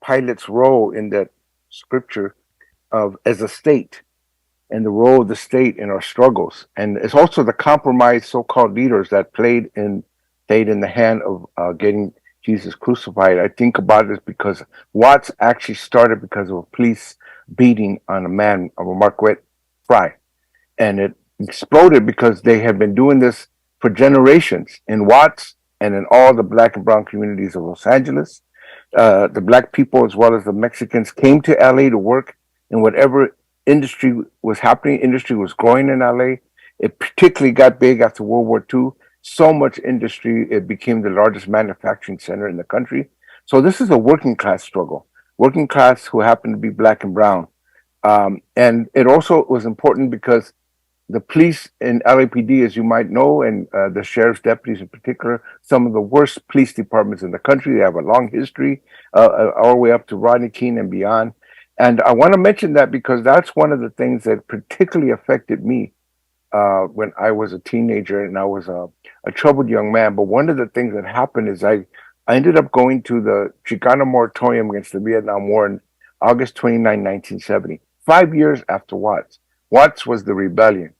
Pilate's role in that scripture of as a state and the role of the state in our struggles. And it's also the compromised so-called leaders that played in the hand of getting Jesus crucified. I think about this because Watts actually started because of a police beating on a man, of a Marquette Fry, and it exploded because they had been doing this for generations in Watts and in all the black and brown communities of Los Angeles. The black people as well as the Mexicans came to LA to work in whatever industry was happening. Industry was growing in LA. It particularly got big after World War II. So much industry, it became the largest manufacturing center in the country. So this is a working class struggle, working class who happen to be black and brown. And it also was important because the police in LAPD, as you might know, and the sheriff's deputies in particular, some of the worst police departments in the country. They have a long history, all the way up to Rodney King and beyond. And I want to mention that because that's one of the things that particularly affected me when I was a teenager and I was a troubled young man. But one of the things that happened is I ended up going to the Chicano moratorium against the Vietnam War on August 29, 1970, 5 years after Watts. Watts was the rebellion.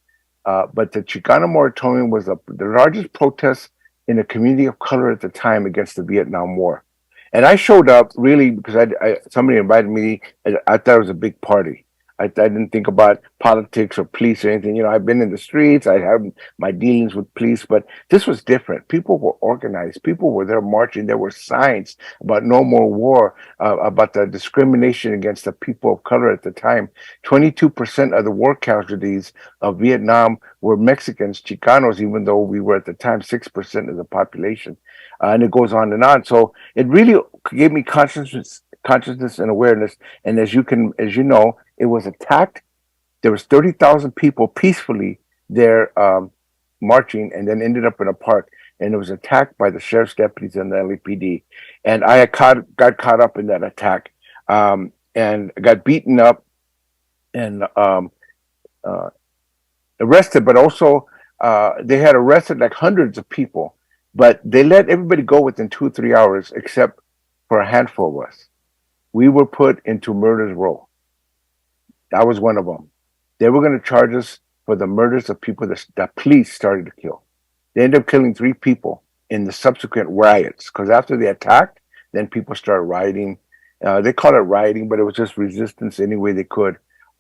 But the Chicano moratorium was the largest protest in the community of color at the time against the Vietnam War. And I showed up really because somebody invited me. I thought it was a big party. I didn't think about politics or police or anything. You know, I've been in the streets. I have my dealings with police, but this was different. People were organized. People were there marching. There were signs about no more war, about the discrimination against the people of color at the time. 22% of the war casualties of Vietnam were Mexicans, Chicanos, even though we were at the time 6% of the population. And it goes on and on. So it really gave me consciousness and awareness. And as you know, it was attacked. There was 30,000 people peacefully there marching, and then ended up in a park. And it was attacked by the sheriff's deputies and the LAPD. And I got caught up in that attack, and got beaten up and arrested. But also, they had arrested like hundreds of people, but they let everybody go within 2 or 3 hours, except for a handful of us. We were put into murder's row. I was one of them. They were going to charge us for the murders of people that police started to kill. They ended up killing 3 people in the subsequent riots, because after they attacked, then people started rioting. They call it rioting, but it was just resistance any way they could.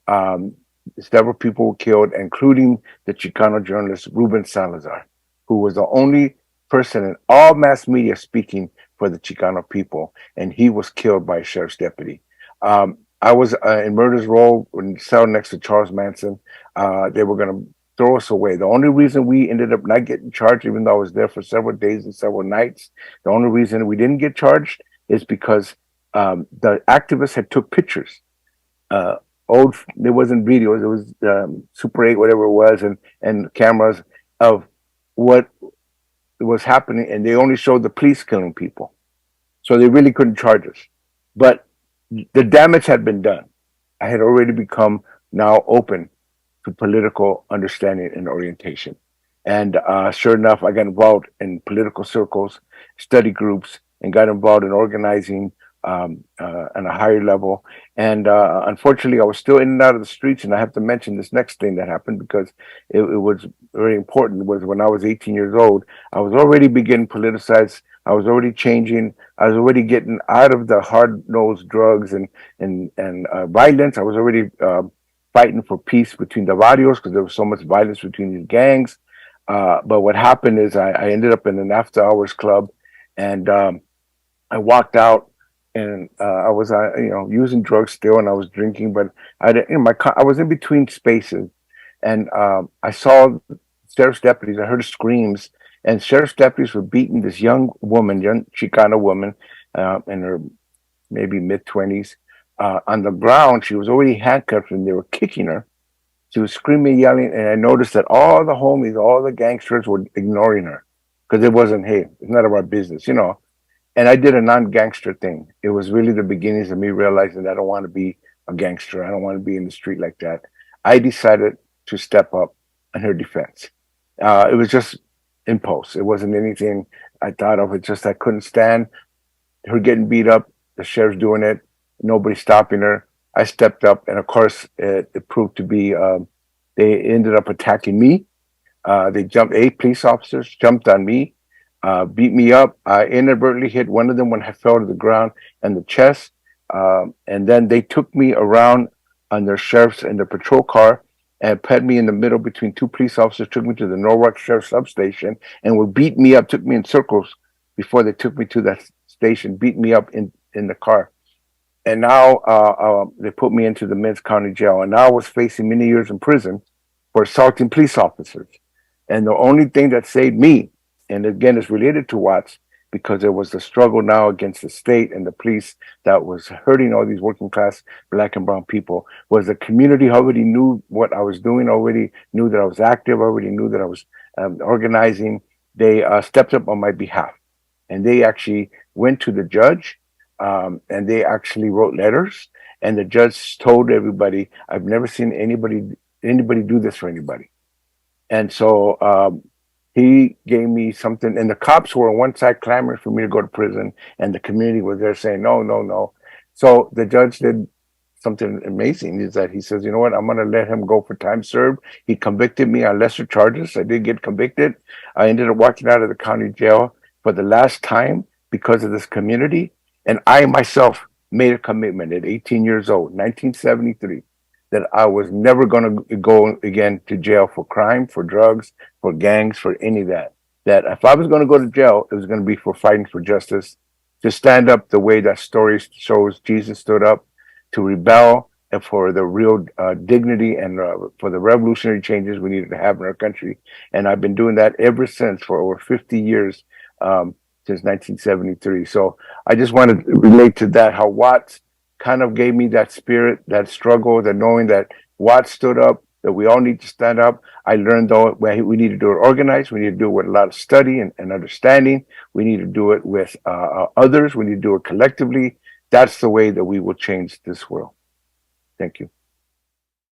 Several people were killed, including the Chicano journalist Ruben Salazar, who was the only person in all mass media speaking for the Chicano people, and he was killed by a sheriff's deputy. I was in murder's row in the cell next to Charles Manson. They were going to throw us away. The only reason we ended up not getting charged, even though I was there for several days and several nights, the only reason we didn't get charged is because the activists had took pictures. There wasn't videos, it was Super 8, whatever it was, and cameras of what was happening, and they only showed the police killing people. So they really couldn't charge us. But the damage had been done. I had already become now open to political understanding and orientation. And sure enough, I got involved in political circles, study groups, and got involved in organizing on a higher level. And unfortunately, I was still in and out of the streets. And I have to mention this next thing that happened because it was very important. Was when I was 18 years old, I was already beginning politicized. I was already changing. I was already getting out of the hard-nosed drugs and violence. I was already fighting for peace between the barrios because there was so much violence between these gangs. But what happened is I ended up in an after-hours club, and I walked out, and I was using drugs still, and I was drinking, but I was in between spaces, and I saw sheriff's deputies. I heard screams. And sheriff's deputies were beating this young Chicana woman, in her maybe mid-20s, on the ground. She was already handcuffed, and they were kicking her. She was screaming, yelling, and I noticed that all the homies, all the gangsters were ignoring her because it wasn't, hey, it's none of our business, And I did a non-gangster thing. It was really the beginnings of me realizing that I don't want to be a gangster. I don't want to be in the street like that. I decided to step up in her defense. It was just impulse. It wasn't anything I thought of. It just I couldn't stand her getting beat up, the sheriff's doing it, nobody stopping her. I stepped up, and of course, it proved to be they ended up attacking me. They jumped, 8 police officers jumped on me, beat me up. I inadvertently hit one of them when I fell to the ground and the chest. And then they took me around on their sheriff's in their patrol car and put me in the middle between 2 police officers, took me to the Norwalk Sheriff's substation and would beat me up, took me in circles before they took me to that station, beat me up in the car. And now they put me into the Men's County Jail. And now I was facing many years in prison for assaulting police officers. And the only thing that saved me, and again, it's related to Watts, because there was the struggle now against the state and the police that was hurting all these working class Black and brown people, was the community already knew what I was doing, already knew that I was active, already knew that I was organizing. They stepped up on my behalf. And they actually went to the judge, and they actually wrote letters. And the judge told everybody, I've never seen anybody do this for anybody. And so he gave me something, and the cops were on one side clamoring for me to go to prison, and the community was there saying, no, no, no. So the judge did something amazing, is that he says, you know what, I'm going to let him go for time served. He convicted me on lesser charges. I did get convicted. I ended up walking out of the county jail for the last time because of this community. And I myself made a commitment at 18 years old, 1973, that I was never going to go again to jail for crime, for drugs, for gangs, for any of that. That if I was going to go to jail, it was going to be for fighting for justice, to stand up the way that story shows Jesus stood up, to rebel, and for the real dignity and for the revolutionary changes we needed to have in our country. And I've been doing that ever since, for over 50 years, since 1973. So I just want to relate to that, how Watts kind of gave me that spirit, that struggle, that knowing that Watts stood up, that we all need to stand up. I learned, though, we need to do it organized. We need to do it with a lot of study and understanding. We need to do it with others. We need to do it collectively. That's the way that we will change this world. Thank you.